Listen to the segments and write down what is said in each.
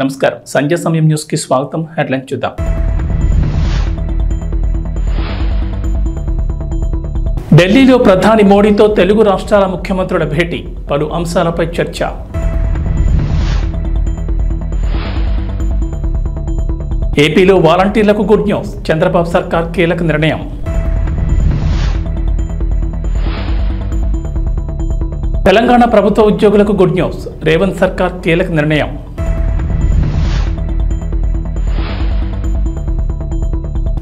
నమస్కారం సంజయ్ సమయం న్యూస్ కి స్వాగతం. హెడ్లైన్ చూద్దాం. ఢిల్లీలో ప్రధాని మోడీతో తెలుగు రాష్ట్రాల ముఖ్యమంత్రుల భేటీ, పలు అంశాలపై చర్చ. ఏపీలో వాలంటీర్లకు గుడ్ న్యూస్, చంద్రబాబు సర్కార్ కీలక నిర్ణయం. తెలంగాణ ప్రభుత్వ ఉద్యోగులకు గుడ్ న్యూస్, రేవంత్ సర్కార్ కీలక నిర్ణయం.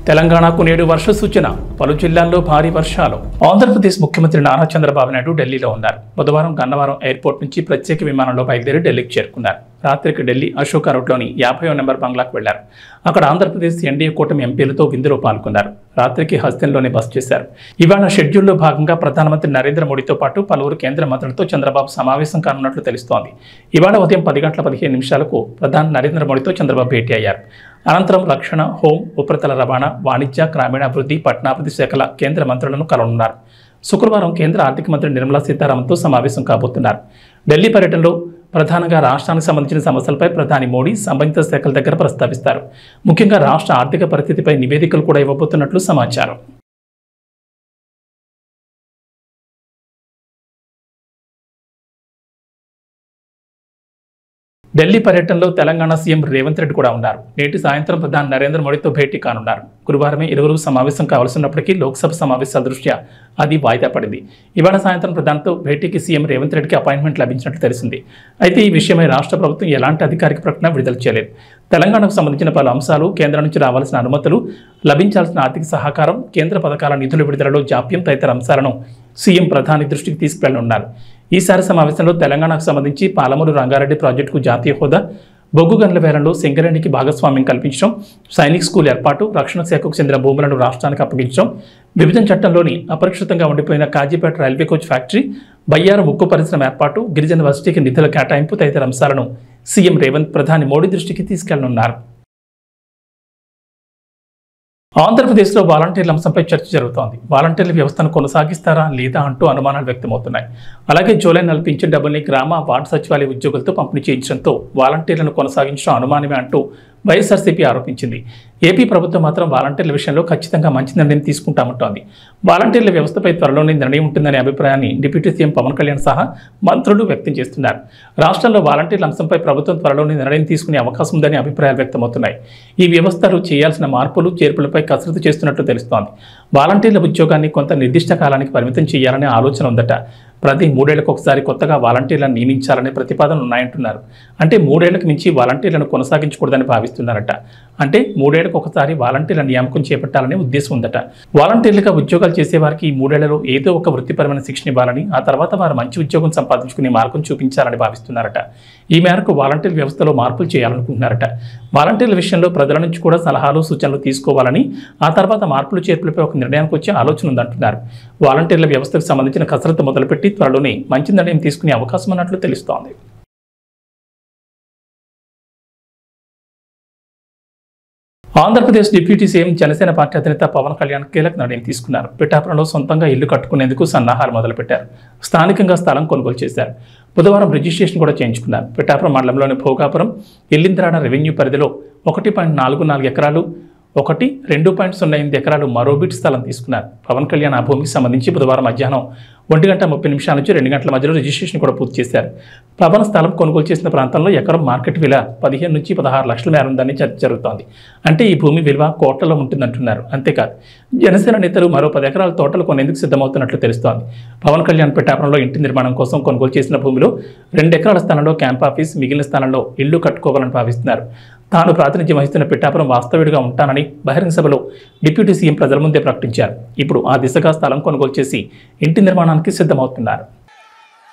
తెలంగాణకు నేడు వర్ష సూచన, పలు జిల్లాల్లో భారీ వర్షాలు. ఆంధ్రప్రదేశ్ ముఖ్యమంత్రి నారా చంద్రబాబు నాయుడు ఢిల్లీలో ఉన్నారు. బుధవారం గన్నవరం ఎయిర్పోర్ట్ నుంచి ప్రత్యేక విమానంలో బయలుదేరి ఢిల్లీకి చేరుకున్నారు. రాత్రికి ఢిల్లీ అశోక రోడ్లోని 50వ నెంబర్ బంగ్లాకు వెళ్లారు. అక్కడ ఆంధ్రప్రదేశ్ ఎన్డీఏ కూటమి ఎంపీలతో విందులో పాల్గొన్నారు. రాత్రికి హస్తిన్లోనే బస చేశారు. ఇవాళ షెడ్యూల్లో భాగంగా ప్రధానమంత్రి నరేంద్ర మోడీతో పాటు పలువురు కేంద్ర మంత్రులతో చంద్రబాబు సమావేశం కానున్నట్లు తెలుస్తోంది. ఇవాళ ఉదయం 10:15 ప్రధాని నరేంద్ర మోడీతో చంద్రబాబు భేటీ అయ్యారు. అనంతరం రక్షణ, హోం, ఉపరితల రవాణా, వాణిజ్య, గ్రామీణాభివృద్ధి, పట్టణాభివృద్ధి శాఖల కేంద్ర మంత్రులను కలవనున్నారు. శుక్రవారం కేంద్ర ఆర్థిక మంత్రి నిర్మలా సీతారామన్తో సమావేశం కాబోతున్నారు. ఢిల్లీ పర్యటనలో ప్రధానంగా రాష్ట్రానికి సంబంధించిన సమస్యలపై ప్రధాని మోడీ సంబంధిత శాఖల దగ్గర ప్రస్తావిస్తారు. ముఖ్యంగా రాష్ట్ర ఆర్థిక పరిస్థితిపై నివేదికలు కూడా ఇవ్వబోతున్నట్లు సమాచారం. ఢిల్లీ పర్యటనలో తెలంగాణ సీఎం రేవంత్ రెడ్డి కూడా ఉన్నారు. నేటి సాయంత్రం ప్రధాని నరేంద్ర మోడీతో భేటీ కానున్నారు. గురువారమే ఇరువురు సమావేశం కావాల్సినప్పటికీ లోక్సభ సమావేశాల దృష్ట్యా అది వాయిదా పడింది. ఇవాళ సాయంత్రం ప్రధానితో భేటీకి సీఎం రేవంత్ రెడ్డికి అపాయింట్మెంట్ లభించినట్లు తెలిసింది. అయితే ఈ విషయమై రాష్ట్ర ప్రభుత్వం ఎలాంటి అధికారిక ప్రకటన విడుదల చేయలేదు. తెలంగాణకు సంబంధించిన పలు అంశాలు, కేంద్రం నుంచి రావాల్సిన అనుమతులు, లభించాల్సిన ఆర్థిక సహకారం, కేంద్ర పథకాల నిధుల విడుదలలో జాప్యం తదితర అంశాలను సీఎం ప్రధాని దృష్టికి తీసుకెళ్లనున్నారు. ఈసారి సమావేశంలో తెలంగాణకు సంబంధించి పాలమూరు రంగారెడ్డి ప్రాజెక్టుకు జాతీయ హోదా, బొగ్గు గనుల వేలంలో సింగరేణికి భాగస్వామ్యం కల్పించడం, సైనిక్ స్కూల్ ఏర్పాటు, రక్షణ శాఖకు చెందిన భూములను రాష్ట్రానికి అప్పగించడం, విభజన చట్టంలోని అపరిష్కృతంగా ఉండిపోయిన Kazipet railway coach factory, Bayyaram ఉక్కు పరిశ్రమ ఏర్పాటు, గిరిజన వర్సిటీకి నిధుల కేటాయింపు తదితర అంశాలను సీఎం రేవంత్ ప్రధాని మోడీ దృష్టికి తీసుకెళ్లనున్నారు. ఆంధ్రప్రదేశ్లో వాలంటీర్ల అంశంపై చర్చ జరుగుతోంది. వాలంటీర్ల వ్యవస్థను కొనసాగిస్తారా లేదా అంటూ అనుమానాలు వ్యక్తమవుతున్నాయి. అలాగే జూలై 4 పింఛన్ డబ్బుల్ని గ్రామ, వార్డు సచివాలయ ఉద్యోగులతో పంపిణీ చేయించడంతో వాలంటీర్లను కొనసాగించడం అనుమానమే అంటూ వైఎస్ఆర్సీపీ ఆరోపించింది. ఏపీ ప్రభుత్వం మాత్రం వాలంటీర్ల విషయంలో ఖచ్చితంగా మంచి నిర్ణయం తీసుకుంటామంటోంది. వాలంటీర్ల వ్యవస్థపై త్వరలోనే నిర్ణయం ఉంటుందనే అభిప్రాయాన్ని డిప్యూటీ సీఎం పవన్ కళ్యాణ్ సహా మంత్రులు వ్యక్తం చేస్తున్నారు. రాష్ట్రంలో వాలంటీర్ల అంశంపై ప్రభుత్వం త్వరలోనే నిర్ణయం తీసుకునే అవకాశం ఉందని అభిప్రాయాలు వ్యక్తమవుతున్నాయి. ఈ వ్యవస్థలో చేయాల్సిన మార్పులు, చేర్పులపై కసరత్తు చేస్తున్నట్లు తెలుస్తోంది. వాలంటీర్ల ఉద్యోగాన్ని కొంత నిర్దిష్ట కాలానికి పరిమితం చేయాలనే ఆలోచన ఉందట. ప్రతి 3 ఏళ్లకు ఒకసారి కొత్తగా వాలంటీర్లను నియమించాలనే ప్రతిపాదనలు ఉన్నాయంటున్నారు. అంటే 3 ఏళ్లకు మించి వాలంటీర్లను కొనసాగించకూడదని భావిస్తున్నారట. అంటే 3 ఏళ్లకు ఒకసారి వాలంటీర్ల నియామకం చేపట్టాలనే ఉద్దేశం ఉందట. వాలంటీర్లుగా ఉద్యోగాలు చేసేవారికి ఈ 3 ఏళ్లలో ఏదో ఒక వృత్తిపరమైన శిక్షణ ఇవ్వాలని, ఆ తర్వాత వారు మంచి ఉద్యోగం సంపాదించుకునే మార్గం చూపించాలని భావిస్తున్నారట. ఈ మేరకు వాలంటీర్ వ్యవస్థలో మార్పులు చేయాలనుకుంటున్నారట. వాలంటీర్ల విషయంలో ప్రజల నుంచి కూడా సలహాలు, సూచనలు తీసుకోవాలని, ఆ తర్వాత మార్పులు చేర్పులపై ఒక నిర్ణయానికి వచ్చే ఆలోచన ఉందంటున్నారు. వాలంటీర్ల వ్యవస్థకు సంబంధించిన కసరత్తు మొదలుపెట్టి త్వరలోనే మంచి నిర్ణయం తీసుకునే అవకాశం ఉన్నట్లు తెలుస్తోంది. Andhra Pradesh deputy CM Janasena party అధినేత పవన్ కళ్యాణ్ కీలక నిర్ణయం తీసుకున్నారు. పిఠాపురంలో సొంతంగా ఇల్లు కట్టుకునేందుకు సన్నాహాలు మొదలుపెట్టారు. స్థానికంగా స్థలం కొనుగోలు చేశారు. బుధవారం రిజిస్ట్రేషన్ కూడా చేయించుకున్నారు. పిఠాపురం మండలంలోని భోగాపురం, ఇల్లింద్రాడ రెవెన్యూ పరిధిలో 1.44 ఎకరాలు, 2.08 ఎకరాలు మరో బిట్ స్థలం తీసుకున్నారు. పవన్ కళ్యాణ్ ఆ భూమికి సంబంధించి బుధవారం మధ్యాహ్నం 1:30 నుంచి 2 గంటల మధ్యలో రిజిస్ట్రేషన్ కూడా పూర్తి చేశారు. పవన్ స్థలం కొనుగోలు చేసిన ప్రాంతంలో ఎకరం మార్కెట్ విలువ 15 నుంచి 16 లక్షల మేర ఉందని చర్చ జరుగుతోంది. అంటే ఈ భూమి విలువ కోట్లలో ఉంటుందంటున్నారు. అంతేకాదు జనసేన నేతలు మరో 10 ఎకరాల తోటలు కొనేందుకు సిద్ధమవుతున్నట్లు తెలుస్తోంది. పవన్ కళ్యాణ్ పిఠాపురంలో ఇంటి నిర్మాణం కోసం కొనుగోలు చేసిన భూమిలో 2 ఎకరాల స్థలంలో క్యాంప్ ఆఫీస్, మిగిలిన స్థలంలో ఇల్లు కట్టుకోవాలని భావిస్తున్నారు. తాను ప్రాతినిధ్యం వహిస్తున్న పిఠాపురం వాస్తవ్యుడిగా ఉంటానని బహిరంగ సభలో డిప్యూటీ సీఎం ప్రజల ముందే ప్రకటించారు. ఇప్పుడు ఆ దిశగా స్థలం కొనుగోలు చేసి ఇంటి నిర్మాణానికి సిద్ధమవుతున్నారు.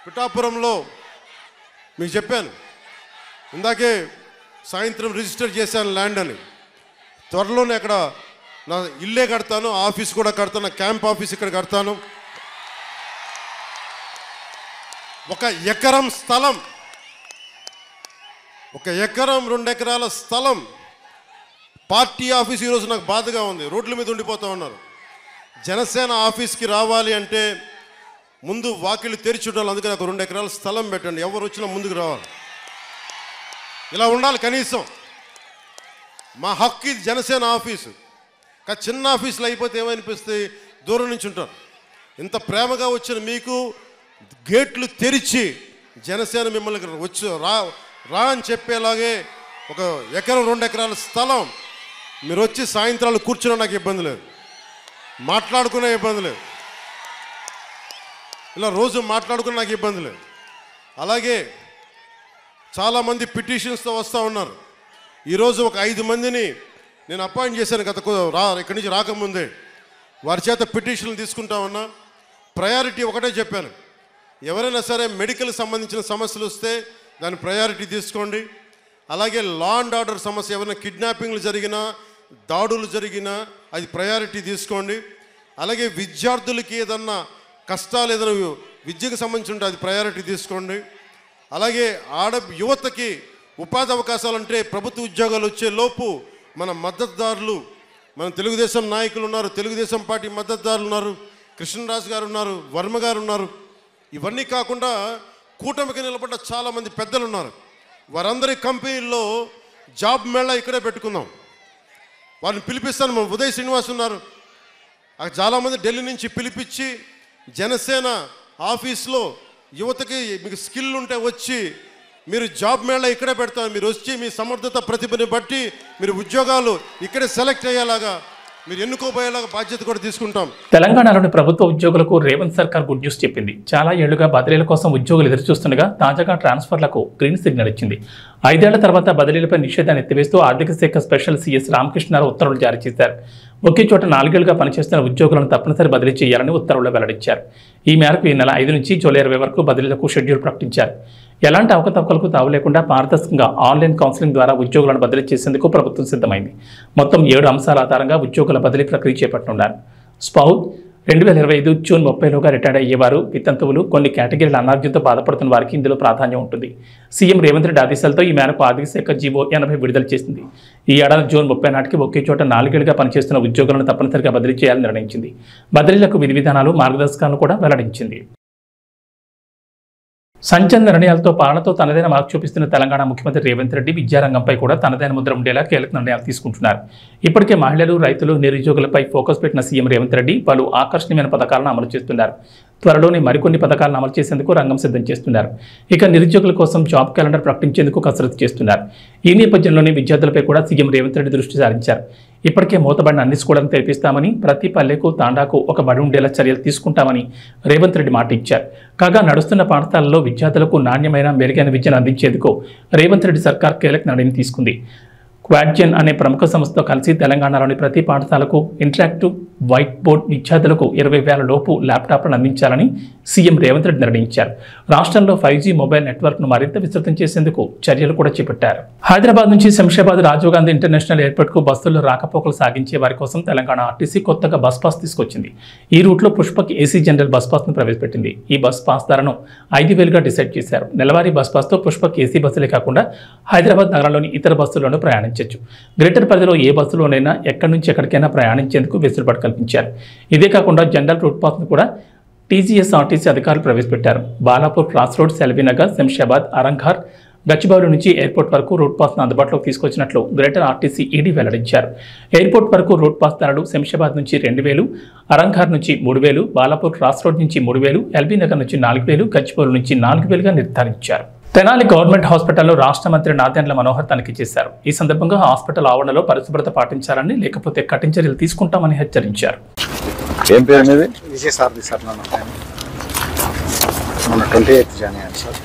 పిఠాపురంలో మీకు చెప్పాను ఇందాకే, సాయంత్రం రిజిస్టర్ చేశాను ల్యాండ్ అని. త్వరలోనే అక్కడ నా ఇల్లే కడతాను, ఆఫీస్ కూడా కడతాను, క్యాంప్ ఆఫీస్ ఇక్కడ కడతాను. 1 ఎకరం స్థలం, 1 ఎకరం 2 ఎకరాల స్థలం, పార్టీ ఆఫీస్ ఈరోజు నాకు బాధగా ఉంది. రోడ్ల మీద ఉండిపోతూ ఉన్నారు. జనసేన ఆఫీస్కి రావాలి అంటే ముందు వాకిళ్ళు తెరిచి ఉండాలి. అందుకే నాకు 2 ఎకరాల స్థలం పెట్టండి, ఎవరు వచ్చినా ముందుకు రావాలి. ఇలా ఉండాలి కనీసం. మా హక్కు ఇది జనసేన ఆఫీసు. కానీ చిన్న ఆఫీసులు అయిపోతే ఏమనిపిస్తుంది, దూరం నుంచి ఉంటారు. ఇంత ప్రేమగా వచ్చిన మీకు గేట్లు తెరిచి జనసేన మిమ్మల్ని వచ్చి రా అని చెప్పేలాగే 1 ఎకరం 2 ఎకరాల స్థలం మీరు వచ్చి సాయంత్రాలు కూర్చున్నా నాకు ఇబ్బంది లేదు, మాట్లాడుకునే ఇబ్బంది లేదు, ఇలా రోజు మాట్లాడుకునే నాకు ఇబ్బంది లేదు. అలాగే చాలామంది పిటిషన్స్తో వస్తూ ఉన్నారు. ఈరోజు ఒక 5 మందిని నేను అపాయింట్ చేశాను ఇక్కడి నుంచి రాకముందే. వారి చేత పిటిషన్లు తీసుకుంటా ఉన్నా. ప్రయారిటీ ఒకటే చెప్పాను, ఎవరైనా సరే మెడికల్ సంబంధించిన సమస్యలు వస్తే దాని ప్రయారిటీ తీసుకోండి. అలాగే లా అండ్ ఆర్డర్ సమస్య, ఏమైనా కిడ్నాపింగ్లు జరిగినా దాడులు జరిగినా అది ప్రయారిటీ తీసుకోండి. అలాగే విద్యార్థులకి ఏదన్నా కష్టాలు ఏదైనా విద్యకు సంబంధించి ఉంటే అది ప్రయారిటీ తీసుకోండి. అలాగే యువతకి ఉపాధి అవకాశాలు అంటే ప్రభుత్వ ఉద్యోగాలు వచ్చే లోపు మన మద్దతుదారులు, మన తెలుగుదేశం నాయకులు ఉన్నారు, తెలుగుదేశం పార్టీ మద్దతుదారులు ఉన్నారు, కృష్ణరాజు గారు ఉన్నారు, వర్మ గారు ఉన్నారు. ఇవన్నీ కాకుండా కూటమికి నిలబడ్డ చాలామంది పెద్దలు ఉన్నారు. వారందరి కంపెనీల్లో జాబ్ మేళా ఇక్కడే పెట్టుకుందాం. వారిని పిలిపిస్తాను. మన ఉదయ్ శ్రీనివాస్ ఉన్నారు, చాలామంది ఢిల్లీ నుంచి పిలిపించి జనసేన ఆఫీస్లో యువతకి మీకు స్కిల్ ఉంటే వచ్చి మీరు జాబ్ మేళా ఇక్కడే పెడతారు. మీరు వచ్చి మీ సమర్థత ప్రతిభని బట్టి మీరు ఉద్యోగాలు ఇక్కడే సెలెక్ట్ అయ్యేలాగా మీరు ఎన్నుకోబోయేలాగా బాధ్యత కూడా తీసుకుంటాం. తెలంగాణలోని ప్రభుత్వ ఉద్యోగులకు రేవంత్ సర్కార్ గుడ్ న్యూస్ చెప్పింది. చాలా ఏళ్లుగా బదిలీల కోసం ఉద్యోగులు ఎదురుచూస్తుండగా తాజాగా ట్రాన్స్ఫర్లకు గ్రీన్ సిగ్నల్ ఇచ్చింది. 5 ఏళ్ల తర్వాత బదిలీలపై నిషేధాన్ని ఎత్తివేస్తూ ఆర్థిక శాఖ స్పెషల్ సీఎస్ రామకృష్ణారావు ఉత్తర్వులు జారీ చేశారు. ఒకే చోట 4 ఏళ్లుగా పనిచేస్తున్న ఉద్యోగులను తప్పనిసరి బదిలీ చేయాలని ఉత్తర్వులు వెల్లడించారు. ఈ మేరకు ఈ నెల 5 నుంచి జూలై 20 వరకు బదిలీలకు షెడ్యూల్ ప్రకటించారు. ఎలాంటి అవకతవకలకు తావు లేకుండా పారదర్శకంగా ఆన్లైన్ కౌన్సిలింగ్ ద్వారా ఉద్యోగులను బదిలీ చేసేందుకు ప్రభుత్వం సిద్ధమైంది. మొత్తం 7 అంశాల ఆధారంగా ఉద్యోగుల బదిలీ ప్రక్రియ చేపట్టనున్నారు. స్పౌజ్ 2025 జూన్ 30లోగా రిటైర్డ్ అయ్యేవారు, వితంతువులు, కొన్ని కేటగిరీల అనారోగ్యంతో బాధపడుతున్న వారికి ఇందులో ప్రాధాన్యం ఉంటుంది. సీఎం రేవంత్ రెడ్డి ఆదేశాలతో ఈ మేరకు ఆర్థిక శాఖ జీవో 80 విడుదల చేసింది. ఈ ఏడాది జూన్ 30 నాటికి ఒకే చోట 4 ఏళ్లుగా పనిచేస్తున్న ఉద్యోగులను తప్పనిసరిగా బదిలీ చేయాలని నిర్ణయించింది. బదిలీలకు విధి విధానాలు, మార్గదర్శకాలను కూడా వెల్లడించింది. సంచలన నిర్ణయాలతో పాలనతో తనదైన మార్పు చూపిస్తున్న తెలంగాణ ముఖ్యమంత్రి రేవంత్ రెడ్డి విద్యారంగంపై కూడా తనదైన ముద్ర ఉండేలా కీలక నిర్ణయాలు తీసుకుంటున్నారు. ఇప్పటికే మహిళలు, రైతులు, నిరుద్యోగులపై ఫోకస్ పెట్టిన సీఎం రేవంత్ రెడ్డి పలు ఆకర్షణీయమైన పథకాలను అమలు చేస్తున్నారు. త్వరలోనే మరికొన్ని పథకాలను అమలు చేసేందుకు రంగం సిద్ధం చేస్తున్నారు. ఇక నిరుద్యోగుల కోసం జాబ్ క్యాలెండర్ ప్రకటించేందుకు కసరత్తు చేస్తున్నారు. ఈ నేపథ్యంలోనే విద్యార్థులపై కూడా సీఎం రేవంత్ రెడ్డి దృష్టి సారించారు. ఇప్పటికే మూతబడిన అన్ని స్కూళ్లను తెరిపిస్తామని, ప్రతి పల్లెకు తాండాకు ఒక బడి ఉండేలా చర్యలు తీసుకుంటామని రేవంత్ రెడ్డి మాట ఇచ్చారు. కాగా నడుస్తున్న పాఠశాలల్లో విద్యార్థులకు నాణ్యమైన, మెరుగైన విద్యను అందించేందుకు రేవంత్ రెడ్డి సర్కార్ కీలక నిర్ణయం తీసుకుంది. క్వాడ్జెన్ అనే ప్రముఖ సంస్థతో కలిసి తెలంగాణలోని ప్రతి పాఠశాలకు ఇంటరాక్టివ్ వైట్ బోర్డ్, విద్యార్థులకు 20,000 లోపు ల్యాప్టాప్లను అందించాలని సీఎం రేవంత్ రెడ్డి నిర్ణయించారు. రాష్ట్రంలో 5G మొబైల్ నెట్వర్క్ను మరింత విస్తృతం చేసేందుకు చర్యలు కూడా చేపట్టారు. హైదరాబాద్ నుంచి శంషాబాద్ రాజీవ్ గాంధీ ఇంటర్నేషనల్ ఎయిర్పోర్ట్కు బస్సుల్లో రాకపోకలు సాగించే వారి కోసం తెలంగాణ ఆర్టీసీ కొత్తగా బస్ పాస్ తీసుకొచ్చింది. ఈ రూట్లో పుష్పక్ ఏసీ జనరల్ బస్ పాస్ను ప్రవేశపెట్టింది. ఈ బస్ పాస్ ధరను 5,000గా డిసైడ్ చేశారు. నెలవారీ బస్ పాస్తో పుష్పక్ ఏసీ బస్సులే కాకుండా హైదరాబాద్ నగరంలోని ఇతర బస్సుల్లోనూ ప్రయాణించవచ్చు. గ్రేటర్ పరిధిలో ఏ బస్సులోనైనా ఎక్కడి నుంచి ఎక్కడికైనా ప్రయాణించేందుకు వెసులుబాటు కల్పించారు. ఇదే కాకుండా జనరల్ రూట్ పాస్ను కూడా టీజీఎస్ఆర్టీసీ అధికారులు ప్రవేశపెట్టారు. బాలాపూర్, క్రాస్ రోడ్, సెల్వీనగర్, శంషాబాద్, అరంఘర్, గచ్చిబౌలి నుంచి ఎయిర్పోర్ట్ వరకు రూట్ పాస్ను అందుబాటులోకి తీసుకొచ్చినట్లు గ్రేటర్ ఆర్టీసీ ఈడీ వెల్లడించారు. ఎయిర్పోర్ట్ వరకు రూట్ పాస్ ధరలు శంషాబాద్ నుంచి 2,000, అరంఘర్ నుంచి 3,000, బాలాపూర్ క్రాస్ రోడ్ నుంచి 3,000, ఎల్బీనగర్ నుంచి 4,000, గచ్చిబౌలి నుంచి 4,000గా నిర్ధారించారు. తెనాలి గవర్నమెంట్ హాస్పిటల్లో రాష్ట్ర మంత్రి నాదెండ్ల మనోహర్ తనిఖీ చేశారు. ఈ సందర్భంగా హాస్పిటల్ ఆవరణలో పరిశుభ్రత పాటించాలని, లేకపోతే కఠిన చర్యలు తీసుకుంటామని హెచ్చరించారు. ఏం పేరు మీది? విజయసారథి సార్. మన 28th January sir.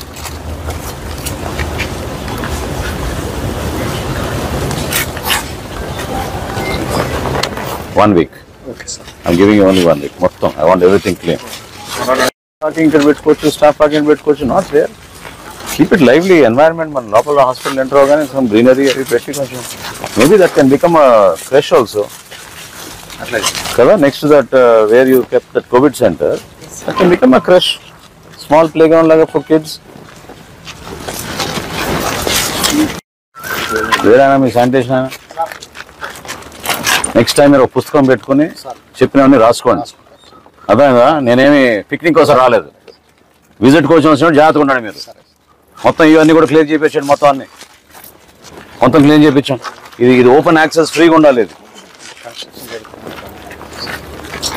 One week. Okay sir. I'm giving you only 1 week. మొత్తం I want everything clean. Parking పెట్టుకోవచ్చు, స్టాఫ్ పార్కింగ్ పెట్టుకోవచ్చు. Not there. Keep it lively environment. మన లోపల హాస్పిటల్ ఎంటర్ అవగానే సమ్ గ్రీనరీ అవి పెట్టి కొంచెం maybe that can become a creche also. కదా, next that where you kept that COVID centre, that can become a creche, small play ground లాగా for kids. వేరేనా మీ శానిటేషన్ అయినా? నెక్స్ట్ టైం మీరు ఒక పుస్తకం పెట్టుకుని చెప్పినవన్నీ రాసుకోండి. అర్థమైందా? నేనేమి పిక్నిక్ కోసం రాలేదు, విజిట్ కోసం వచ్చినప్పుడు జాగ్రత్తగా ఉండండి. మీరు మొత్తం ఇవన్నీ కూడా క్లియర్ చేయించండి మొత్తం అన్ని. మొత్తం క్లీన్ చేయించాం. ఇది ఓపెన్ యాక్సెస్ ఫ్రీగా ఉండాలి.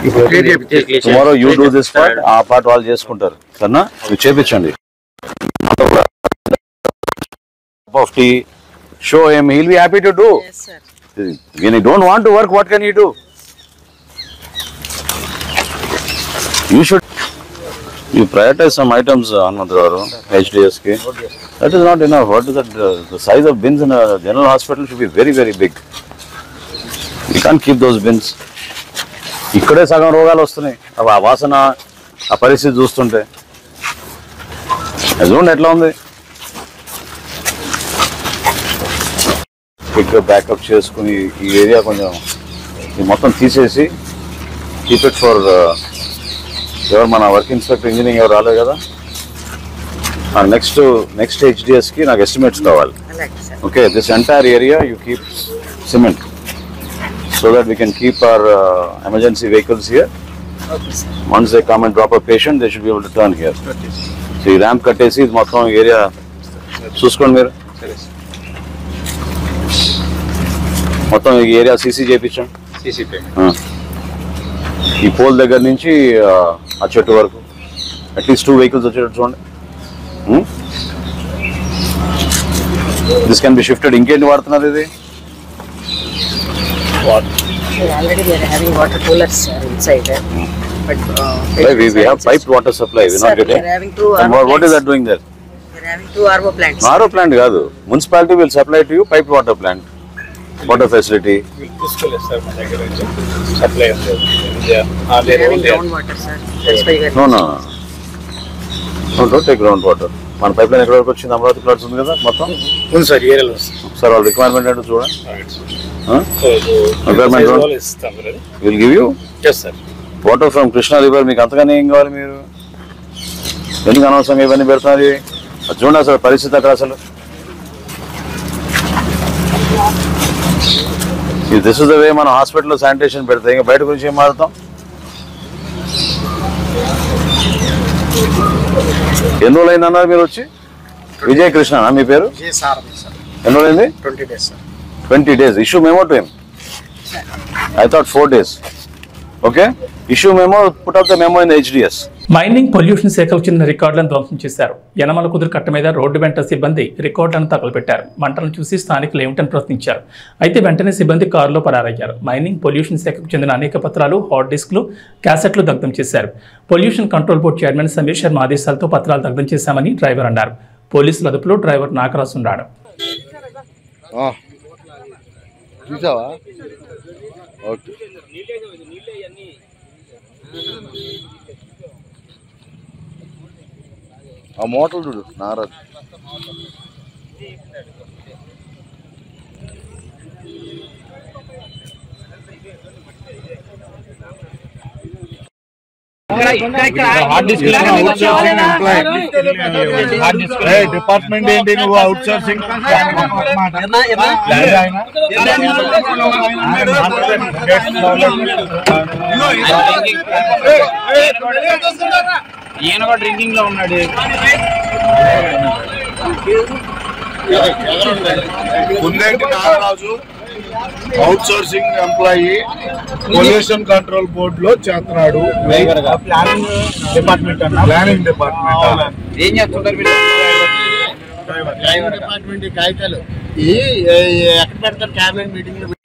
ఇది tomorrow you do this part, ఆ పార్ట్ వాళ్ళు చేసుకుంటారు. సరేనా? మీరు చేయించండి. of tea, show him, he'll be happy to do. Yes, sir. When you don't want to work, what can you do? You prioritize some items, Anmandagaru, HDS ki. That is not enough. What is that? The size of bins in a general hospital should be very, very big. You can't keep those bins. ఇక్కడే సగం రోగాలు వస్తున్నాయి. ఆ వాసన, ఆ పరిస్థితి చూస్తుంటే చూడండి ఎట్లా ఉంది. క్విక్గా బ్యాకప్ చేసుకుని ఈ ఏరియా కొంచెం మొత్తం తీసేసి కీప్ ఇట్ ఫర్ ఎవరు మన వర్క్ ఇన్స్పెక్టర్ ఇంజనీరింగ్ ఎవరు రాలేదు కదా, నెక్స్ట్ హెచ్డిఎస్కి నాకు ఎస్టిమేట్స్ కావాలి. Okay, this entire area you keep cement so that we can keep our emergency vehicles here. Once they come and drop a patient, they should be able to turn here. So ఈ ramp కట్టేసి ఇది మొత్తం area చూసుకోండి మీరు. మొత్తం ఈ area CC చేయించాం. ఈ పోల్ దగ్గర నుంచి ఆ చెట్టు వరకు అట్లీస్ట్ 2 vehicles వచ్చేటట్టు చూడండి. This can be shifted. ఇంకేంటి వాడుతున్నారు ఇది? Already we are having water coolers inside. But we have piped water supply. We are not getting. We are having 2 what is that doing there? We are having 2 RO plants. RO plant కాదు, municipality will supply to you piped water plant, water facility. తీసుకోలేదు sir మా దగ్గర నుంచి supply ఉంది. We are having groundwater, sir. That's why we are. No, don't take ground water. మన pipe line ఎక్కడ వరకు వచ్చింది? అమరావతి ప్లాట్స్ ఉంది కదా మొత్తం. ఉంది సార్, ఏరియాలో సార్ వాళ్ళ రిక్వైర్మెంట్ ఏంటో చూడండి. Will give you water from Krishna river. మీకు అంతగానే ఏం కావాలి? మీరు ఎందుకు అనవసరంగా ఇవన్నీ పెడుతున్నారు? అది చూడండి అసలు పరిస్థితి అక్కడ. అసలు దిస్ ఇస్ ద వే మనం హాస్పిటల్లో శానిటేషన్ పెడతాం. ఇంకా బయట గురించి ఏం మారుతాం? ఎన్ని రోజులైంది అన్నారు మీరు వచ్చి? విజయ్ కృష్ణ మీ పేరు? ఎన్ని రోజులైంది? 20 days sir. 20 days. Issue memo to him. I thought 4 days. Okay? Issue memo, put up the memo in the HDS. Mining pollution శాఖకు చెందిన రికార్డులను ధ్వంసం చేశారు. యనమల కుదురు కట్ట మీద రోడ్డు వెంట సిబ్బంది రికార్డులను తగలబెట్టారు. మంటలను చూసి స్థానికులు ఏమిటని ప్రశ్నించారు. అయితే వెంటనే సిబ్బంది కారులో పరారయ్యారు. మైనింగ్ పొల్యూషన్ శాఖకు చెందిన అనేక పత్రాలు, హార్డ్ డిస్క్లు, క్యాసెట్లు దగ్ధం చేశారు. Pollution control board chairman Sameer Sharma ఆదేశాలతో పత్రాలు దగ్ధం చేశామని డ్రైవర్ అన్నారు. పోలీసుల అదుపులో డ్రైవర్ నాగరాజు ఉన్నాడు. చూసావా? ఓకే. ఆ మోటార్లు చూడు నారాజు. డిపార్ట్మెంట్ ఏంటి? నువ్వు అవుట్ సోర్సింగ్ ఈయన కూడా డ్రింకింగ్ లో ఉన్నాడు. ముందేంటి Nagaraju outsourcing employee pollution control board లో చేస్తున్నాడు. ప్లానింగ్ డిపార్ట్మెంట్ ప్లానింగ్ డిపార్ట్మెంట్ ఏం చేస్తుంటారు మీరు?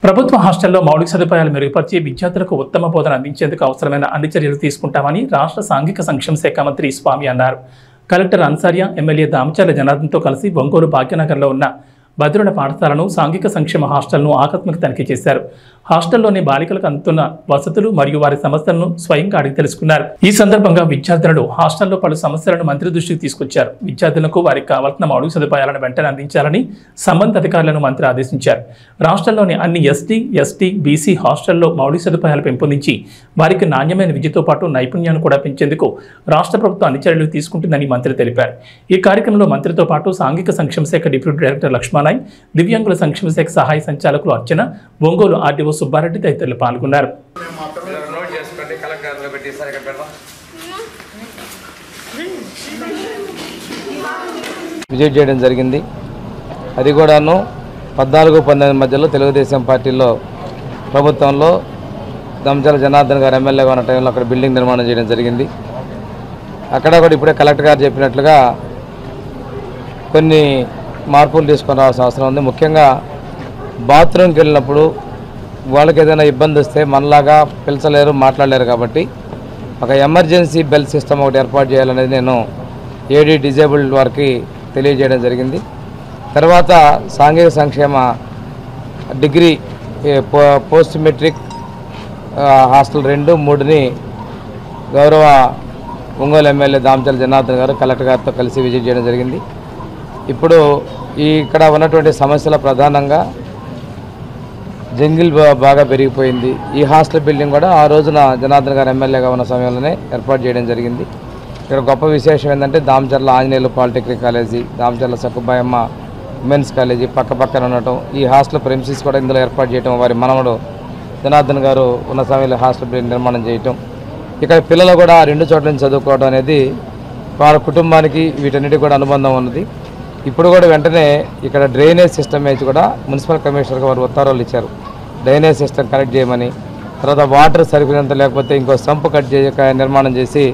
ప్రభుత్వ హాస్టల్లో మౌలిక సదుపాయాలు మెరుగుపరిచి విద్యార్థులకు ఉత్తమ బోధన అందించేందుకు అవసరమైన అన్ని చర్యలు తీసుకుంటామని రాష్ట్ర సాంఘిక సంక్షేమ శాఖ మంత్రి స్వామి అన్నారు. కలెక్టర్ అన్సారియా, ఎమ్మెల్యే దామచర్ల జనార్దన్తో కలిసి ఒంగోలు భాగ్యనగర్లో ఉన్న భద్రుల పాఠశాలను, సాంఘిక సంక్షేమ హాస్టల్ను ఆకస్మిక తనిఖీ చేశారు. హాస్టల్లోని బాలికలకు అందుతున్న వసతులు మరియు వారి సమస్యలను స్వయంగా అడిగి తెలుసుకున్నారు. ఈ సందర్భంగా విద్యార్థులు హాస్టల్లో పలు సమస్యలను మంత్రి దృష్టికి తీసుకొచ్చారు. విద్యార్థులకు వారికి కావాల్సిన మౌలిక సదుపాయాలను వెంటనే అందించాలని సంబంధిత అధికారులను మంత్రి ఆదేశించారు. రాష్ట్రంలోని అన్ని ఎస్టీ, బీసీ హాస్టల్లో మౌలిక సదుపాయాలు పెంపొందించి వారికి నాణ్యమైన విద్యతో పాటు నైపుణ్యాన్ని కూడా పెంచేందుకు రాష్ట్ర ప్రభుత్వం అన్ని చర్యలు తీసుకుంటుందని మంత్రి తెలిపారు. ఈ కార్యక్రమంలో మంత్రితో పాటు సాంఘిక సంక్షేమ శాఖ డిప్యూటీ డైరెక్టర్ లక్ష్మణాయ్, దివ్యాంగుల సంక్షేమ శాఖ సహాయ సంచాలకులు అర్చన, ఒంగోలు ఆర్డీఓ సుబ్బారెడ్డి తదితరులు పాల్గొన్నారు. విజిట్ చేయడం జరిగింది. అది కూడాను 14-19 మధ్యలో తెలుగుదేశం పార్టీలో ప్రభుత్వంలో దంచాల జనార్దన్ గారు ఎమ్మెల్యేగా ఉన్న టైంలో అక్కడ బిల్డింగ్ నిర్మాణం చేయడం జరిగింది. అక్కడ కూడా ఇప్పుడే కలెక్టర్ గారు చెప్పినట్లుగా కొన్ని మార్పులు తీసుకొని రావాల్సిన అవసరం ఉంది. ముఖ్యంగా బాత్రూమ్కి వెళ్ళినప్పుడు వాళ్ళకి ఏదైనా ఇబ్బంది వస్తే మనలాగా పిలిచలేరు, మాట్లాడలేరు. కాబట్టి ఒక ఎమర్జెన్సీ బెల్ సిస్టమ్ ఒకటి ఏర్పాటు చేయాలనేది నేను ఏడీ డిజేబుల్డ్ వారికి తెలియజేయడం జరిగింది. తర్వాత సాంఘిక సంక్షేమ డిగ్రీ పోస్ట్ మెట్రిక్ హాస్టల్ 2, 3ని గౌరవ ఒంగోలు ఎమ్మెల్యే దామచల జనార్దన్ గారు కలెక్టర్ గారితో కలిసి విజిట్ చేయడం జరిగింది. ఇప్పుడు ఇక్కడ ఉన్నటువంటి సమస్యల ప్రధానంగా జంగిల్ బాగా పెరిగిపోయింది. ఈ హాస్టల్ బిల్డింగ్ కూడా ఆ రోజున జనార్దన్ గారు ఎమ్మెల్యేగా ఉన్న సమయంలోనే ఏర్పాటు చేయడం జరిగింది. ఇక్కడ గొప్ప విశేషం ఏంటంటే Damacharla Anjaneyulu polytechnic college, Damacharla Sakkubayamma women's college పక్కన ఉండటం, ఈ హాస్టల్ ప్రెమిసెస్ కూడా ఇందులో ఏర్పాటు చేయటం, వారి మనవడు జనార్దన్ గారు ఉన్న సమయంలో హాస్టల్ నిర్మాణం చేయటం, ఇక్కడ పిల్లలు కూడా 2 చోట్ల నుంచి చదువుకోవడం అనేది వారి కుటుంబానికి వీటన్నిటికీ కూడా అనుబంధం ఉన్నది. ఇప్పుడు కూడా వెంటనే ఇక్కడ డ్రైనేజ్ సిస్టమ్ వేసి కూడా మున్సిపల్ కమిషనర్కి వారు ఉత్తర్వులు ఇచ్చారు, డ్రైనేజ్ సిస్టమ్ కనెక్ట్ చేయమని. తర్వాత వాటర్ సరిపోయినంత లేకపోతే ఇంకో సంపు నిర్మాణం చేసి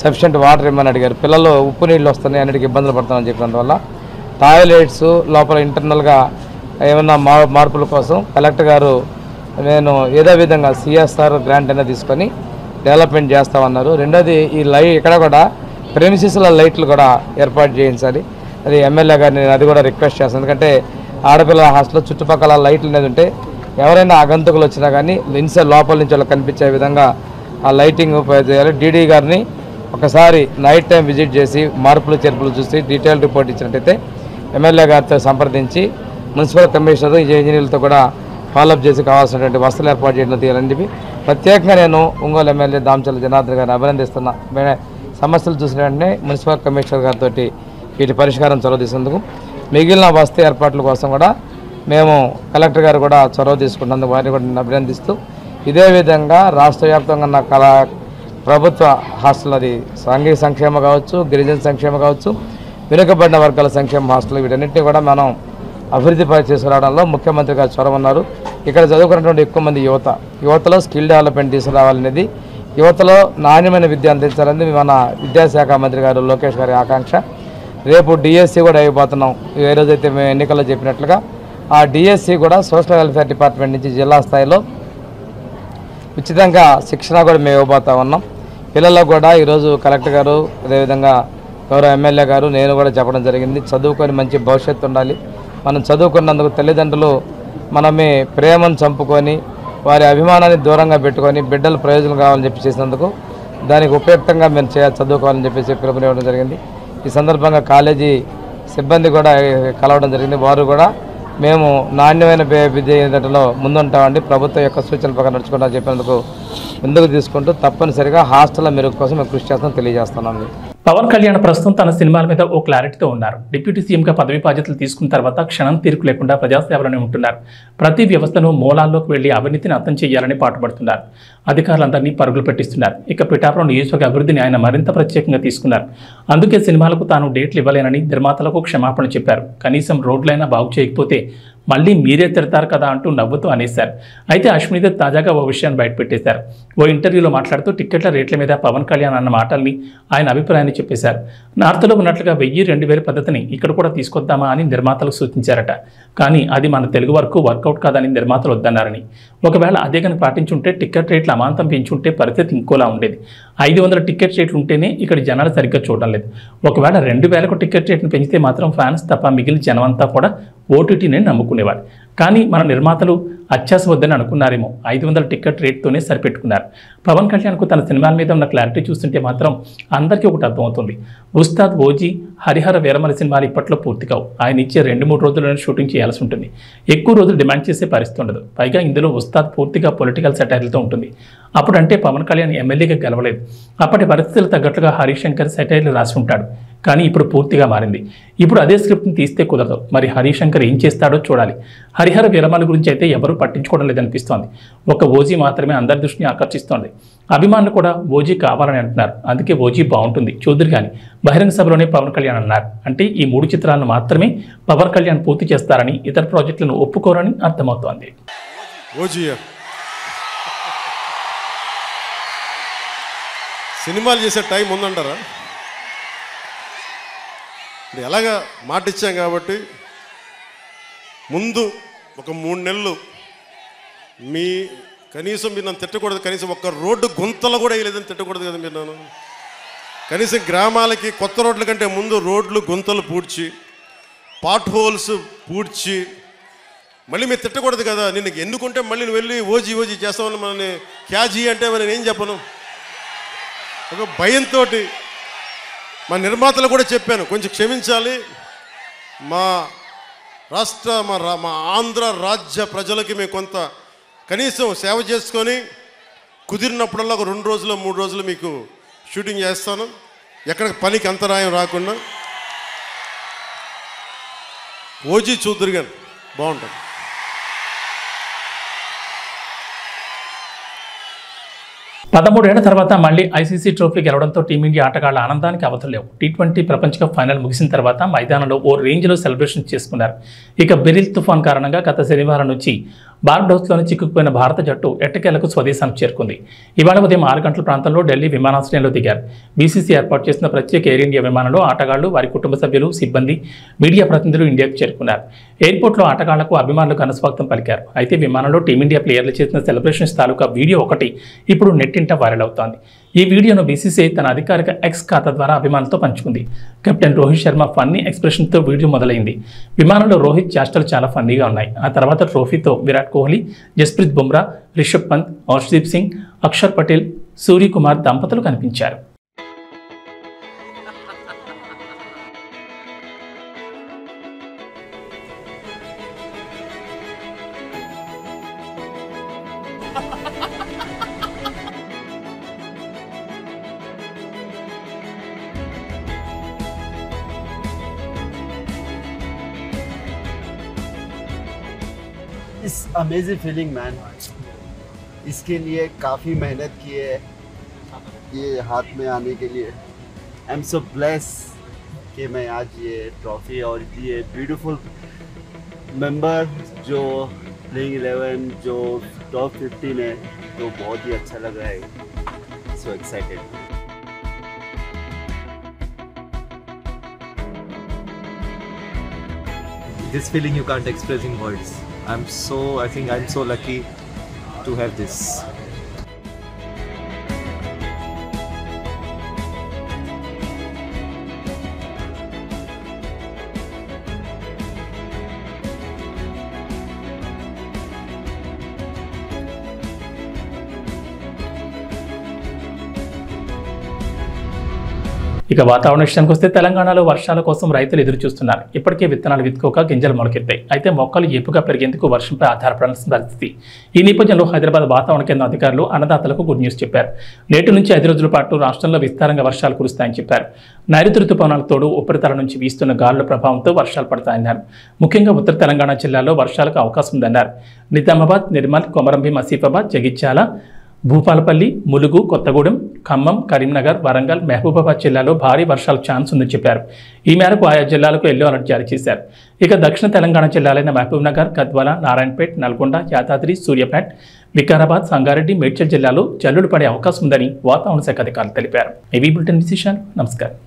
సఫిషియెంట్ వాటర్ ఇవ్వమని అడిగారు. పిల్లలు ఉప్పు నీళ్ళు వస్తున్నాయి, అన్నిటికీ ఇబ్బందులు పడుతున్నామని చెప్పినందువల్ల టాయిలెట్స్ లోపల ఇంటర్నల్గా ఏమన్నా మార్పుల కోసం కలెక్టర్ గారు నేను ఏదో విధంగా సిఎస్ఆర్ గ్రాంట్ అయినా తీసుకొని డెవలప్మెంట్ చేస్తామన్నారు. రెండోది ఈ ఇక్కడ కూడా ప్రెమిసెస్ల లైట్లు కూడా ఏర్పాటు చేయించాలి. అది ఎమ్మెల్యే గారిని అది కూడా రిక్వెస్ట్ చేస్తాను. ఎందుకంటే ఆడపిల్లల హాస్టల్లో చుట్టుపక్కల లైట్లు అనేది ఉంటే ఎవరైనా ఆగంతుకులు వచ్చినా కానీ ఇన్సైడ్ లోపల నుంచి వాళ్ళకి కనిపించే విధంగా ఆ లైటింగ్ చేయాలి. డీడీ గారిని ఒకసారి నైట్ టైం విజిట్ చేసి మార్పులు చేర్పులు చూసి డీటెయిల్ రిపోర్ట్ ఇచ్చినట్టయితే ఎమ్మెల్యే గారితో సంప్రదించి మున్సిపల్ కమిషనర్ ఇంజనీర్లతో కూడా ఫాలోఅప్ చేసి కావాల్సినటువంటి వసతులు ఏర్పాటు చేయడం తీయాలని చెప్పి ప్రత్యేకంగా నేను ఒంగోలు ఎమ్మెల్యే దామచల జనార్దన్ గారిని అభినందిస్తున్నా. సమస్యలు చూసిన వెంటనే మున్సిపల్ కమిషనర్ గారితో వీటి పరిష్కారం చొరవ తీసుకున్నందుకు, మిగిలిన వసతి ఏర్పాట్ల కోసం కూడా మేము కలెక్టర్ గారు కూడా చొరవ తీసుకున్నందుకు వారిని కూడా నేను అభినందిస్తూ, ఇదే విధంగా రాష్ట్ర వ్యాప్తంగా ఉన్న ప్రభుత్వ హాస్టల్, అది సాంఘిక సంక్షేమ కావచ్చు, గిరిజన సంక్షేమ కావచ్చు, వెనుకబడిన వర్గాల సంక్షేమ హాస్టల్, వీటన్నింటినీ కూడా మనం అభివృద్ధి తీసుకురావడంలో ముఖ్యమంత్రి గారు చొరవ ఉన్నారు. ఇక్కడ చదువుకున్నటువంటి ఎక్కువ మంది యువతలో స్కిల్ డెవలప్మెంట్ తీసుకురావాలనేది, యువతలో నాణ్యమైన విద్య అందించాలనేది మన విద్యాశాఖ మంత్రి గారు లోకేష్ గారి ఆకాంక్ష. రేపు డిఎస్సి కూడా అయిపోతున్నాం. ఏ రోజైతే మేము ఎన్నికల్లో చెప్పినట్లుగా ఆ డిఎస్సి కూడా సోషల్ వెల్ఫేర్ డిపార్ట్మెంట్ నుంచి జిల్లా స్థాయిలో ఉచితంగా శిక్షణ కూడా మేము ఇవ్వబోతా ఉన్నాం. పిల్లలకు కూడా ఈరోజు కలెక్టర్ గారు, అదేవిధంగా గౌరవ ఎమ్మెల్యే గారు, నేను కూడా చెప్పడం జరిగింది, చదువుకొని మంచి భవిష్యత్తు ఉండాలి. మనం చదువుకున్నందుకు తల్లిదండ్రులు మనమే ప్రేమను చంపుకొని వారి అభిమానాన్ని దూరంగా పెట్టుకొని బిడ్డలు ప్రయోజనం కావాలని చెప్పి చేసినందుకు దానికి ఉపయుక్తంగా మేము చదువుకోవాలని చెప్పేసి పిలుపునివ్వడం జరిగింది. ఈ సందర్భంగా కాలేజీ సిబ్బంది కూడా కలవడం జరిగింది. వారు కూడా మేము నాణ్యమైన విద్యలో ముందుంటామండి, ప్రభుత్వం యొక్క సూచనల ప్రకారం నడుచుకుంటామని చెప్పినందుకు ముందుకు తీసుకుంటూ తప్పనిసరిగా హాస్టల్ మెరుగు కోసం మేము కృషి చేస్తామని తెలియజేస్తున్నాం. పవన్ కళ్యాణ్ ప్రస్తుతం తన సినిమాల మీద ఓ క్లారిటీతో ఉన్నారు. డిప్యూటీ సీఎంగా పదవి బాధ్యతలు తీసుకున్న తర్వాత క్షణం తీరిక లేకుండా ప్రజాసేవలోనే ఉంటున్నారు. ప్రతి వ్యవస్థను మూలాల్లోకి వెళ్లి అవినీతిని అంతం చేయాలని పాటుపడుతున్నారు. అధికారులందరినీ పరుగులు పెట్టిస్తున్నారు. ఇక పిఠాపురం నియోజకవర్గ అభివృద్ధిని ఆయన మరింత ప్రత్యేకంగా తీసుకున్నారు. అందుకే సినిమాలకు తాను డేట్లు ఇవ్వలేనని నిర్మాతలకు క్షమాపణ చెప్పారు. కనీసం రోడ్లైనా బాగు చేయకపోతే మళ్ళీ మీరే తిడతారు కదా అంటూ నవ్వుతూ అనేశారు. అయితే అశ్వినిదేవ్ తాజాగా ఓ విషయాన్ని బయటపెట్టేశారు. ఓ ఇంటర్వ్యూలో మాట్లాడుతూ టిక్కెట్ల రేట్ల మీద పవన్ కళ్యాణ్ అన్న మాటల్ని ఆయన అభిప్రాయాన్ని చెప్పేశారు. నార్త్లో ఉన్నట్లుగా 1000-2000 పద్ధతిని ఇక్కడ కూడా తీసుకొద్దామా అని నిర్మాతలకు సూచించారట. కానీ అది మన తెలుగు వరకు వర్కౌట్ కాదని నిర్మాతలు వద్దన్నారని, ఒకవేళ అదే కనుక పాటించుంటే టిక్కెట్ రేట్లు అమాంతం పెంచుంటే పరిస్థితి ఇంకోలా ఉండేది. 500 టిక్కెట్ రేట్లు ఉంటేనే ఇక్కడ జనాలు సరిగ్గా చూడడం లేదు. ఒకవేళ 2000కు టిక్కెట్ రేట్ను పెంచితే మాత్రం ఫ్యాన్స్ తప్ప మిగిలిన జనమంతా కూడా ఓటీటీని నమ్ముకునేవారు. కానీ మన నిర్మాతలు అత్యాస వద్దని అనుకున్నారేమో, 500 టికెట్ రేట్తోనే సరిపెట్టుకున్నారు. పవన్ కళ్యాణ్కు తన సినిమాల మీద ఉన్న క్లారిటీ చూస్తుంటే మాత్రం అందరికీ ఒకటి అర్థమవుతుంది. ఉస్తాద్, ఓజీ, హరిహర వీరమల సినిమాలు ఇప్పట్లో పూర్తి కావు. ఆయన ఇచ్చే 2-3 రోజుల్లోనే షూటింగ్ చేయాల్సి ఉంటుంది. ఎక్కువ రోజులు డిమాండ్ చేసే పరిస్థితి ఉండదు. పైగా ఇందులో ఉస్తాద్ పూర్తిగా పొలిటికల్ సెటైర్లతో ఉంటుంది. అప్పుడంటే పవన్ కళ్యాణ్ ఎమ్మెల్యేగా గెలవలేదు. అప్పటి పరిస్థితులు తగ్గట్లుగా హరిశంకర్ సెటైర్లు రాసి ఉంటాడు. కానీ ఇప్పుడు పూర్తిగా మారింది. ఇప్పుడు అదే స్క్రిప్ట్ని తీస్తే కుదరదు. మరి హరిశంకర్ ఏం చేస్తాడో చూడాలి. హరిహర విరమణ గురించి అయితే ఎవరూ పట్టించుకోవడం లేదనిపిస్తోంది. ఒక ఓజీ మాత్రమే అందరి దృష్టిని ఆకర్షిస్తోంది. అభిమానులు కూడా ఓజీ కావాలని అంటున్నారు. అందుకే ఓజీ బాగుంటుంది చూద్దరు కానీ బహిరంగ సభలోనే పవన్ కళ్యాణ్ అన్నారు. అంటే ఈ 3 చిత్రాలను మాత్రమే పవన్ కళ్యాణ్ పూర్తి చేస్తారని, ఇతర ప్రాజెక్టులను ఒప్పుకోరని అర్థమవుతోంది. ఓజీయా సినిమాలు చేసే టైం ఉందంటారా? ఎలాగా మాట ఇచ్చాం కాబట్టి ముందు ఒక 3 నెలలు మీ కనీసం మీరు నన్ను తిట్టకూడదు. కనీసం ఒక్క రోడ్డు గుంతలు కూడా వేయలేదని తిట్టకూడదు కదా మీరు నన్ను. కనీసం గ్రామాలకి కొత్త రోడ్ల కంటే ముందు రోడ్లు గుంతలు పూడ్చి, పాట్ హోల్స్ పూడ్చి, మళ్ళీ మీరు తిట్టకూడదు కదా. నిన్ను ఎన్నుకుంటే మళ్ళీ నువ్వు వెళ్ళి ఓజీ చేస్తామని మనల్ని క్యాజీ అంటే నేను ఏం చెప్పను. ఒక భయంతో మా నిర్మాతలు కూడా చెప్పాను, కొంచెం క్షమించాలి. మా రాష్ట్ర మా ఆంధ్ర రాజ్య ప్రజలకి మేము కొంత కనీసం సేవ చేసుకొని కుదిరినప్పుడల్లా ఒక 2 రోజులు 3 రోజులు మీకు షూటింగ్ చేస్తాను, ఎక్కడ పనికి అంతరాయం రాకుండా. ఓజీ చూద్దరు కానీ బాగుంటుంది. పదమూడేళ్ల తర్వాత మళ్లీ ఐసీసీ ట్రోఫీ గెలవడంతో టీమిండియా ఆటగాళ్ల ఆనందానికి అవతలేవు. T20 ప్రపంచ కప్ ఫైనల్ ముగిసిన తర్వాత మైదానంలో ఓ రేంజ్లో సెలబ్రేషన్ చేసుకున్నారు. ఇక బెరిల్ తుఫాన్ కారణంగా గత శనివారం నుంచి బార్బడోస్లోని చిక్కుకుపోయిన భారత జట్టు ఎట్టకేలకు స్వదేశానికి చేరుకుంది. ఇవాళ ఉదయం 6 గంటల ప్రాంతంలో ఢిల్లీ విమానాశ్రయంలో దిగారు. బీసీసీ ఏర్పాటు చేసిన ప్రత్యేక ఎయిర్ ఇండియా విమానంలో ఆటగాళ్లు, వారి కుటుంబ సభ్యులు, సిబ్బంది, మీడియా ప్రతినిధులు ఇండియాకు చేరుకున్నారు. ఎయిర్పోర్ట్లో ఆటగాళ్లకు అభిమానులు ఘనస్వాగతం పలికారు. అయితే విమానంలో టీమిండియా ప్లేయర్లు చేసిన సెలబ్రేషన్స్ తాలూకా వీడియో ఒకటి ఇప్పుడు నెట్టింట వైరల్ అవుతోంది. ఈ వీడియోను బీసీసీ తన అధికారిక ఎక్స్ ఖాతా ద్వారా అభిమానులతో పంచుకుంది. కెప్టెన్ రోహిత్ శర్మ ఫన్నీ ఎక్స్ప్రెషన్తో వీడియో మొదలైంది. విమానంలో రోహిత్ చేష్టలు చాలా ఫన్నీగా ఉన్నాయి. ఆ తర్వాత ట్రోఫీతో విరాట్ కోహ్లీ, జస్ప్రీత్ బుమ్రా, రిషబ్ పంత్, హర్షదీప్ సింగ్, అక్షర్ పటేల్, సూర్యకుమార్ దంపతులు కనిపించారు. इस अमेजिंग फीलिंग मैन, इसके लिए काफ़ी मेहनत की है ये हाथ में आने के लिए. आई एम सो ब्लेस कि मैं आज ये ट्रॉफी और ये ब्यूटीफुल मेंबर जो प्लेइंग 11 जो टॉप 15 है, तो बहुत ही अच्छा लग रहा है. So excited. This feeling you can't express in words. I think I'm so lucky to have this. ఇక వాతావరణ విషయానికి వస్తే తెలంగాణలో వర్షాల కోసం రైతులు ఎదురు చూస్తున్నారు. ఇప్పటికే విత్తనాలు విత్తుకోక గింజలు మొలకెత్తాయి. అయితే మొక్కలు ఏపుగా పెరిగేందుకు వర్షంపై ఆధారపడాల్సిన పరిస్థితి. ఈ నేపథ్యంలో హైదరాబాద్ వాతావరణ కేంద్రం అధికారులు అన్నదాతలకు గుడ్ న్యూస్ చెప్పారు. నేటి నుంచి 5 రోజుల పాటు రాష్ట్రంలో విస్తారంగా వర్షాలు కురుస్తాయని చెప్పారు. నైరుతి రుతుపవనాల తోడు ఉపరితల నుంచి వీస్తున్న గాలుల ప్రభావంతో వర్షాలు పడతాయన్నారు. ముఖ్యంగా ఉత్తర తెలంగాణ జిల్లాల్లో వర్షాలకు అవకాశం ఉందన్నారు. నిజామాబాద్, నిర్మల్, కొమరంభీం, ఆసిఫాబాద్, జగిత్యాల, భూపాలపల్లి, ములుగు, కొత్తగూడెం, ఖమ్మం, కరీంనగర్, వరంగల్, మహబూబాబాద్ జిల్లాలో భారీ వర్షాల ఛాన్స్ ఉందని చెప్పారు. ఈ మేరకు ఆయా జిల్లాలకు ఎల్లో అలర్ట్ జారీ చేశారు. ఇక దక్షిణ తెలంగాణ జిల్లాలైన మహబూబ్నగర్, గద్వాల, నారాయణపేట్, నల్గొండ, యాదాద్రి, సూర్యాపేట్, వికారాబాద్, సంగారెడ్డి, మేడ్చల్ జిల్లాలో జల్లులు పడే అవకాశం ఉందని వాతావరణ శాఖ అధికారులు తెలిపారు. ఏవీ బులెటిన్ విశేషాలు. నమస్కారం.